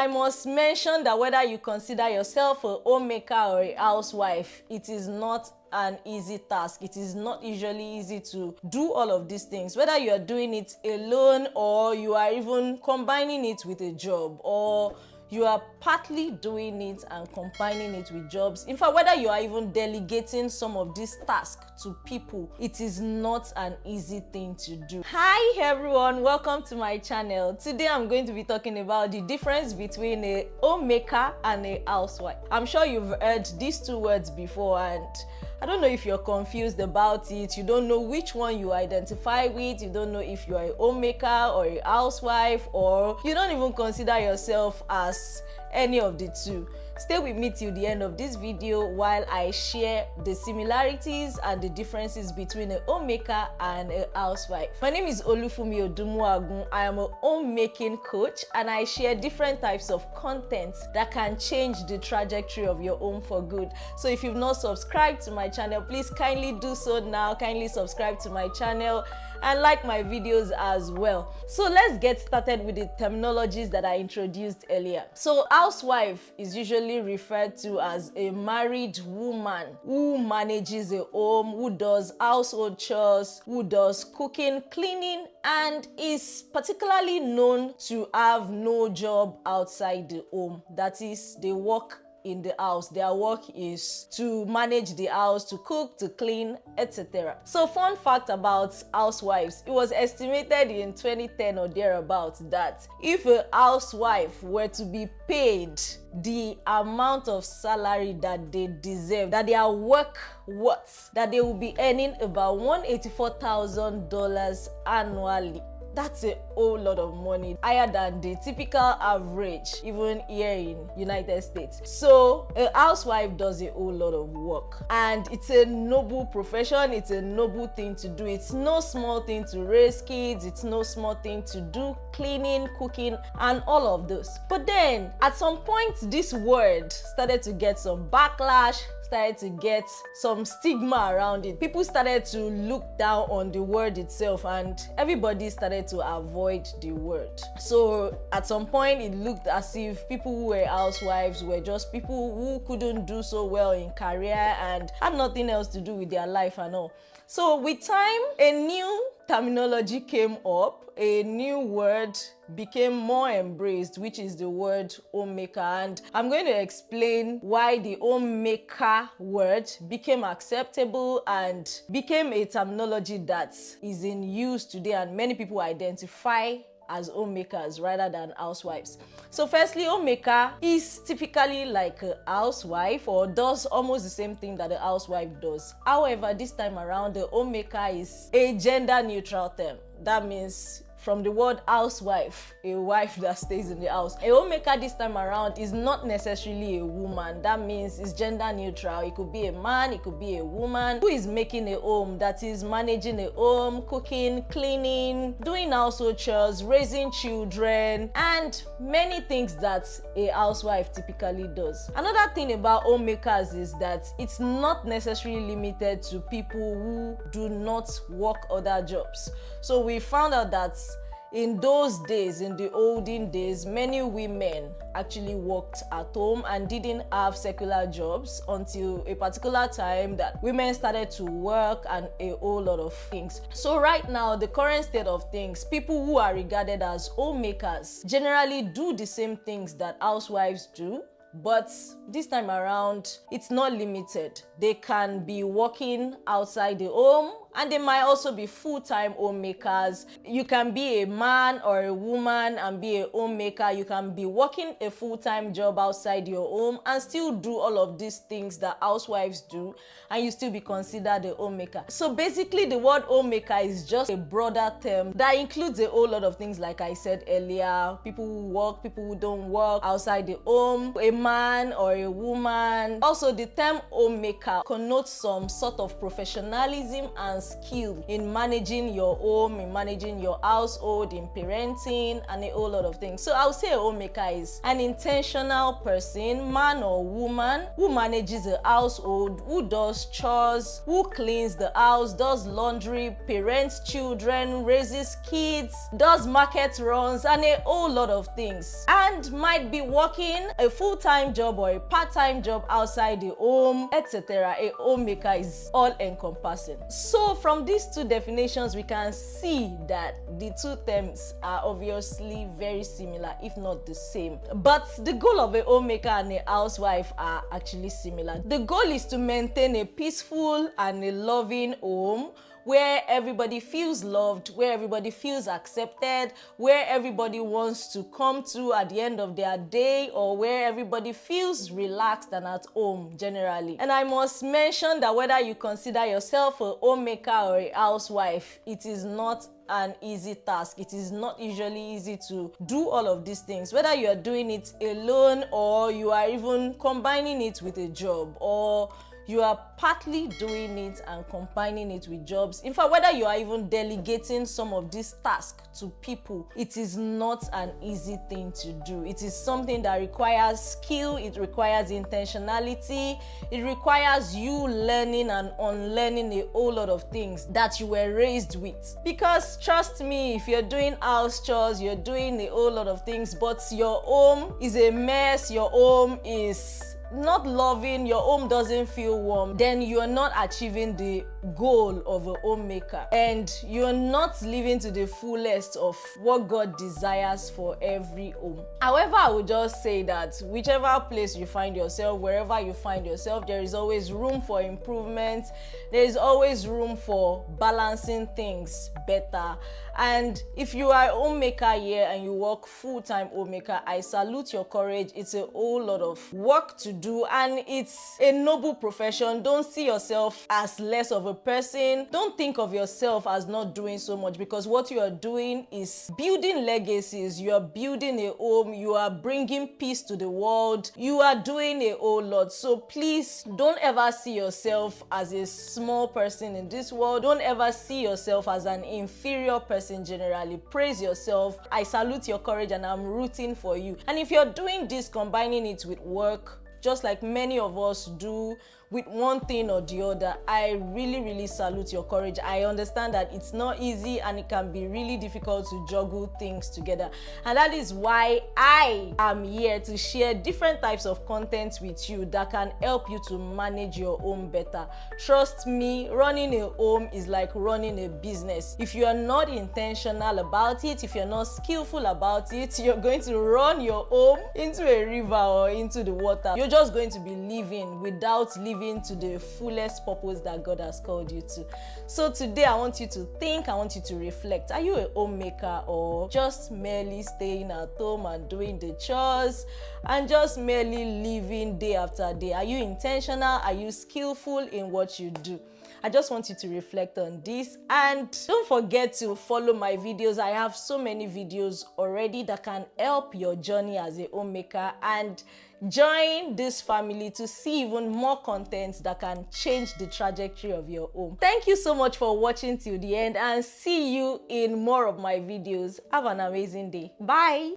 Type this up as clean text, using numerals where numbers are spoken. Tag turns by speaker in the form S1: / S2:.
S1: I must mention that whether you consider yourself a homemaker or a housewife, it is not an easy task. It is not usually easy to do all of these things, whether you are doing it alone or you are even combining it with a job, or you are partly doing it and combining it with jobs. In fact, whether you are even delegating some of these tasks to people, it is not an easy thing to do. Hi everyone, welcome to my channel. Today I'm going to be talking about the difference between a homemaker and a housewife. I'm sure you've heard these two words before, and I don't know if you're confused about it. You don't know which one you identify with. You don't know if you're a homemaker or a housewife, or you don't even consider yourself as any of the two. Stay with me till the end of this video while I share the similarities and the differences between a homemaker and a housewife. My name is Olufumi Odumuagun. I am a homemaking coach, and I share different types of content that can change the trajectory of your home for good. So if you've not subscribed to my channel, please kindly do so now. Kindly subscribe to my channel and like my videos as well. So let's get started with the terminologies that I introduced earlier. So housewife is usually referred to as a married woman who manages a home, who does household chores, who does cooking, cleaning, and is particularly known to have no job outside the home. That is, they work in the house. Their work is to manage the house, to cook, to clean, etc. So fun fact about housewives, it was estimated in 2010 or thereabouts that if a housewife were to be paid the amount of salary that they deserve, that their work worth, that they will be earning about $184,000 annually. That's a whole lot of money, higher than the typical average even here in United States. So a housewife does a whole lot of work, and it's a noble profession. It's a noble thing to do. It's no small thing to raise kids. It's no small thing to do cleaning, cooking, and all of those. But then at some point, this word started to get some backlash, started to get some stigma around it. People started to look down on the word itself, and everybody started to avoid the word. So at some point, it looked as if people who were housewives were just people who couldn't do so well in career and had nothing else to do with their life and all. So with time, a new terminology came up, a new word became more embraced, which is the word homemaker. And I'm going to explain why the homemaker word became acceptable and became a terminology that is in use today, and many people identify as homemakers rather than housewives. So firstly, homemaker is typically like a housewife, or does almost the same thing that a housewife does. However, this time around, the homemaker is a gender neutral term. That means from the word housewife, a wife that stays in the house. A homemaker this time around is not necessarily a woman. That means it's gender neutral. It could be a man, it could be a woman who is making a home, that is managing a home, cooking, cleaning, doing household chores, raising children, and many things that a housewife typically does. Another thing about homemakers is that it's not necessarily limited to people who do not work other jobs. So we found out that in those days, in the olden days, many women actually worked at home and didn't have secular jobs until a particular time that women started to work and a whole lot of things. So right now, the current state of things, people who are regarded as homemakers generally do the same things that housewives do. But this time around, it's not limited. They can be working outside the home, and they might also be full-time homemakers. You can be a man or a woman and be a homemaker. You can be working a full-time job outside your home and still do all of these things that housewives do, and you still be considered a homemaker. So basically, the word homemaker is just a broader term that includes a whole lot of things, like I said earlier. People who work, people who don't work outside the home, a man or a woman. Also, the term homemaker homemaker connotes some sort of professionalism and skill in managing your home, in managing your household, in parenting, and a whole lot of things. So I would say a homemaker is an intentional person, man or woman, who manages a household, who does chores, who cleans the house, does laundry, parents children, raises kids, does market runs, and a whole lot of things, and might be working a full-time job or a part-time job outside the home, etc. A homemaker is all encompassing. So from these two definitions, we can see that the two terms are obviously very similar, if not the same. But the goal of a homemaker and a housewife are actually similar. The goal is to maintain a peaceful and a loving home where everybody feels loved, where everybody feels accepted, where everybody wants to come to at the end of their day, or where everybody feels relaxed and at home generally. And I must mention that whether you consider yourself a homemaker or a housewife, it is not an easy task. It is not usually easy to do all of these things, whether you are doing it alone or you are even combining it with a job, or you are partly doing it and combining it with jobs. In fact, whether you are even delegating some of these tasks to people, it is not an easy thing to do. It is something that requires skill, it requires intentionality, it requires you learning and unlearning a whole lot of things that you were raised with. Because trust me, if you're doing house chores, you're doing a whole lot of things, but your home is a mess, your home is not loving, your home doesn't feel warm, then you are not achieving the goal of a homemaker, and you're not living to the fullest of what God desires for every home. However, I would just say that whichever place you find yourself, wherever you find yourself, there is always room for improvement. There is always room for balancing things better. And if you are a homemaker here and you work full-time homemaker, I salute your courage. It's a whole lot of work to do, and it's a noble profession. Don't see yourself as less of a person. Don't think of yourself as not doing so much, because what you are doing is building legacies. You are building a home. You are bringing peace to the world. You are doing a whole lot. So please don't ever see yourself as a small person in this world. Don't ever see yourself as an inferior person generally. Praise yourself. I salute your courage and I'm rooting for you. And if you're doing this, combining it with work, just like many of us do, with one thing or the other, I really salute your courage. I understand that it's not easy and it can be really difficult to juggle things together, and that is why I am here to share different types of content with you that can help you to manage your home better. Trust me, running a home is like running a business. If you are not intentional about it, if you're not skillful about it, you're going to run your home into a river or into the water. You're just going to be living without living to the fullest purpose that God has called you to. So today I want you to think, I want you to reflect. Are you a homemaker, or just merely staying at home and doing the chores and just merely living day after day? Are you intentional? Are you skillful in what you do? I just want you to reflect on this, and don't forget to follow my videos. I have so many videos already that can help your journey as a homemaker, and join this family to see even more content that can change the trajectory of your home. Thank you so much for watching till the end, and see you in more of my videos. Have an amazing day. Bye.